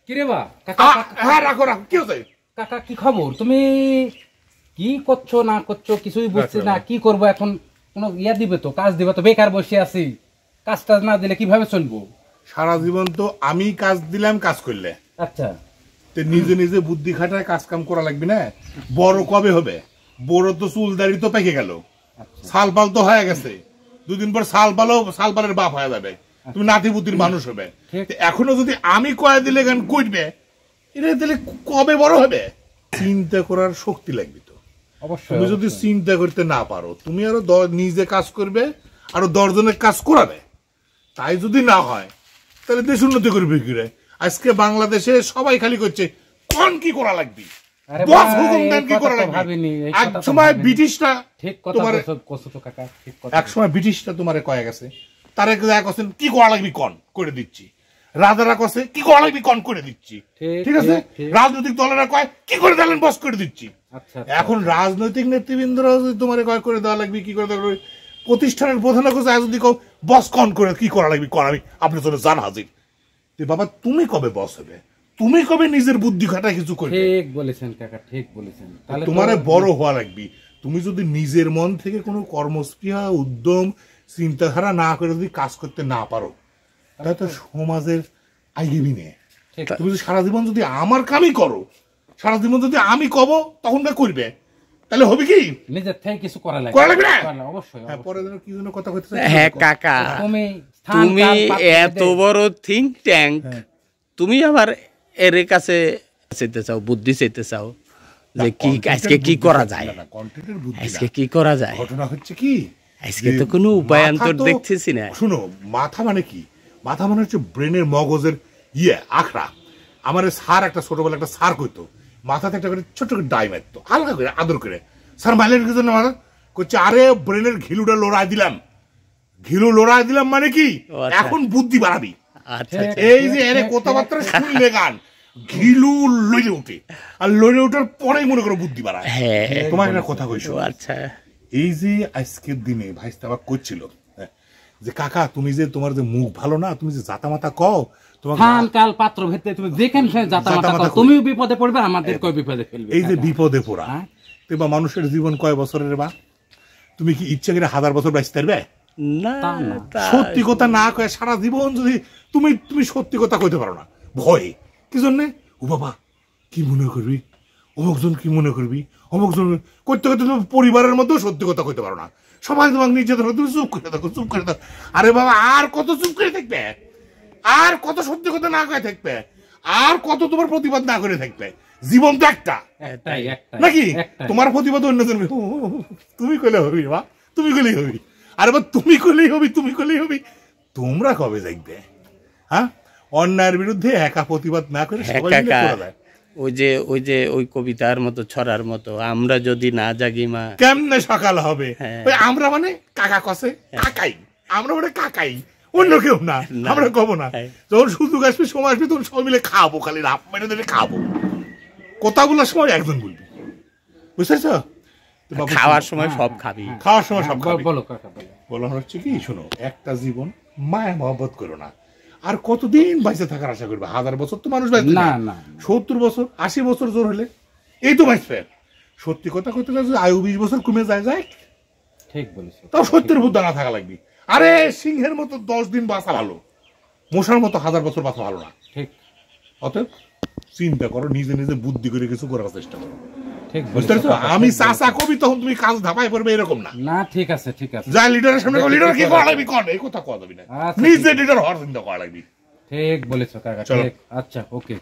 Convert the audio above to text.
কি রে বা কাকা? হ্যাঁ রাখো রাখো, কি হচ্ছে? কাকা কি খবর? তুমি কি করছো না করছো কিছুই বুঝছি না। কি করবো এখন? কোনো ইয়া দিবে তো, কাজ দিবে তো? বেকার বসে আছি, কাজ টাজ না দিলে কিভাবে চলবো? সারা জীবন তো আমি কাজ দিলাম, কাজ করলে আচ্ছা তো নিজে নিজে বুদ্ধি খাটায় কাজ কাম করা লাগবে না। বড় কবে হবে? বড় তো চুল দাড়ি তো পেকে গেল, সাল পাল তো হয়ে গেছে, দুদিন পর সাল পালের বাপ হয়ে যাবে, তুমি নাতি বুদ্ধির মানুষ হবে। এখনো যদি আমি কয়ে দিলে গান করবে, এটা দিলে কবে বড় হবে? চিন্তা করার শক্তি লাগবে তো। তুমি যদি চিন্তা করতে না পারো, তুমি আরো নিজে কাজ করবে, আরো 10 জনের কাজ করাবে। তাই যদি না হয় তাহলে দেশ উন্নতি করবে কি রে? আজকে বাংলাদেশে সবাই খালি করছে কোন কি করা লাগবে, বস হুকুম দেন কি করা লাগবে। এক সময় ব্রিটিশরা, ঠিক কথা কইছো তো কাকা, ঠিক কথা। এক সময় ব্রিটিশরা তোমারে কয়ে গেছে, তারা কছেন কি করা লাগবে কোন করে দিচ্ছি, রাজারা কছে কি করা লাগবে কোন করে দিচ্ছি, ঠিক আছে। রাজনৈতিক দলেরা কয় কি করে দিলেন বস করে দিচ্ছি। এখন রাজনৈতিক নেতৃবৃন্দরা যদি তোমারে কয় করে দেওয়া লাগবে, কি করে দেওয়া লাগবে, প্রতিষ্ঠানের প্রধান যদি কও বস কন করে কি করা লাগবে কর, আমি আপনার জন্য জান হাজির। বাবা তুমি কবে বস হবে? তুমি কবে নিজের বুদ্ধি খাটায় কিছু করবে? ঠিক বলেছেন কাকা, ঠিক বলেছেন। তাহলে তোমারে বড় হওয়া লাগবে। তুমি যদি নিজের মন থেকে কোনো কর্মস্পৃহা, উদ্যম, চিন্তাধারা না করে যদি কাজ করতে না পারো, তাহলে তো সমাজের আইগিবি নেই। তুমি যদি সারা জীবন যদি আমার কামই করো, সারা জীবন যদি আমি কব তখন করবে, তাহলে হবে কি? নিজের থেকে কিছু করা লাগবে না? অবশ্যই। হ্যাঁ, পরে কি জন্য কথা কইতেছ? হ্যাঁ কাকা, তুমি এত বড় থিঙ্ক ট্যাঙ্ক, তুমি আবার এর কাছে চাইতে চাও, বুদ্ধি চাইতে চাও যে কি আজকে কি করা যায়, আজকে কি করা যায়। ঘটনা হচ্ছে কি, আজকে তো কোনো উপায়ান্তর দেখতেছি না। শুনো, মাথা মানে কি? মাথা মানে হচ্ছে ব্রেনের, মগজের আখড়া। আমার স্যার একটা ছোটবেলা একটা স্যার কইতো, মাথাতে একটা করে ছোট করে ডাই মারতো, হালকা করে আদর করে। স্যার মাইলের কি জন্য মাথা করছে? আরে ব্রেনের ঘিলুটা লড়াই দিলাম। ঘিলু লড়াই দিলাম মানে কি, এখন বুদ্ধি বাড়াবি। এই যে এর কথাবার্তা শুনলে গান ঘিলু লড়ে উঠে, আর লড়ে ওঠার পরেই মনে করো বুদ্ধি বাড়ায়। তোমার একটা কথা কইছো। আচ্ছা, এই যে আজকের দিনে ভাইস্তা আবার করছিল যে কাকা তুমি যে তোমার যে মুখ ভালো না, তুমি যে জাতা মাতা কও, তোমার কাল পাত্র ভেতে তুমি যেখানে জাতা মাতা কও, তুমিও বিপদে পড়বে, আমাদের কয় বিপদে ফেলবে। এই যে বিপদে পড়া, বা মানুষের জীবন কয় বছরের বা? তুমি কি ইচ্ছা করে 1000 বছর বাঁচতে পারবে? না, সত্যি কথা না কয়ে সারা জীবন যদি তুমি তুমি সত্যি কথা কইতে পারো না, ভয় কি জন্যে? ও বাবা কি মনে করবি, অমুকজন কি মনে করবি, অমুকজন করতে করতে তুমি পরিবারের মধ্যেও সত্যি কথা কইতে পারো না। সবাই তোমাকে নির্যাতন করে, তুমি চুপ করে থাকো, চুপ করে থাকো। আরে বাবা আর কত চুপ করে থাকবে, আর কত সত্যি কথা না কয়ে থাকবে, আর কত তোমার প্রতিবাদ না করে থাকবে? জীবন তো একটা নাকি? তোমার প্রতিবাদ অন্যজন, তুমি কইলে হবি বা তুমি কইলেই হবি, আরে বা তুমি কইলেই হবি, তুমি কইলেই হবি। তোমরা কবে দেখবে? হ্যাঁ, অন্যায়ের বিরুদ্ধে একা প্রতিবাদ না করে সবাই মিলে করা যায়। ওই কবিতার মতো, ছড়ার মতো, আমরা যদি না জাগি মা কেমনে সকাল হবে। আমরা মানে কাকা কসে কাকাই, আমরা মানে কাকাই, অন্য কেউ না, আমরা কব না। যখন সুযোগ আসবে, সময় আসবে, তখন সবাই মিলে খাবো, খালি রাপ মেরে ধরে খাবো। কথা বলার সময় একজন বলবি, বুঝতেছ? খাওয়ার সময় সব খাবি, খাওয়ার সময় সব খাবি। বলো কাকা, বলা হচ্ছে কি, শোনো, একটা জীবন মায়া মহব্বত করো না। আর কতদিন বাইসে থাকার আশা করবে? 1000 বছর তো মানুষ বাঁচবে না, 70 বছর 80 বছর জোর হলে এই তো বাঁচবে। সত্যি কথা কইতে গেলে আয়ু 20 বছর কমে যায়, ঠিক বলেছো। তাও সত্যের বুদ্ধি না থাকা লাগবে। আরে সিংহের মতো 10 দিন বাঁচা ভালো, মশার মতো 1000 বছর বাঁচা ভালো না। ঠিক। অতএব চিন্তা করো, নিজে নিজে বুদ্ধি করে কিছু করার চেষ্টা করো। ঠিক বলেছো। আমি চাচা কবি তখন তুমি কাজ ধাপায় পড়বে, এরকম না। না ঠিক আছে, ঠিক আছে। যা লিডারের সামনে লিডার কি করা লাগবে কোন, এই কথা কওয়া যাবে না। নিজে লিডার হওয়ার চিন্তা করা লাগবে। ঠিক বলেছো কাকা, ঠিক। আচ্ছা, ওকে।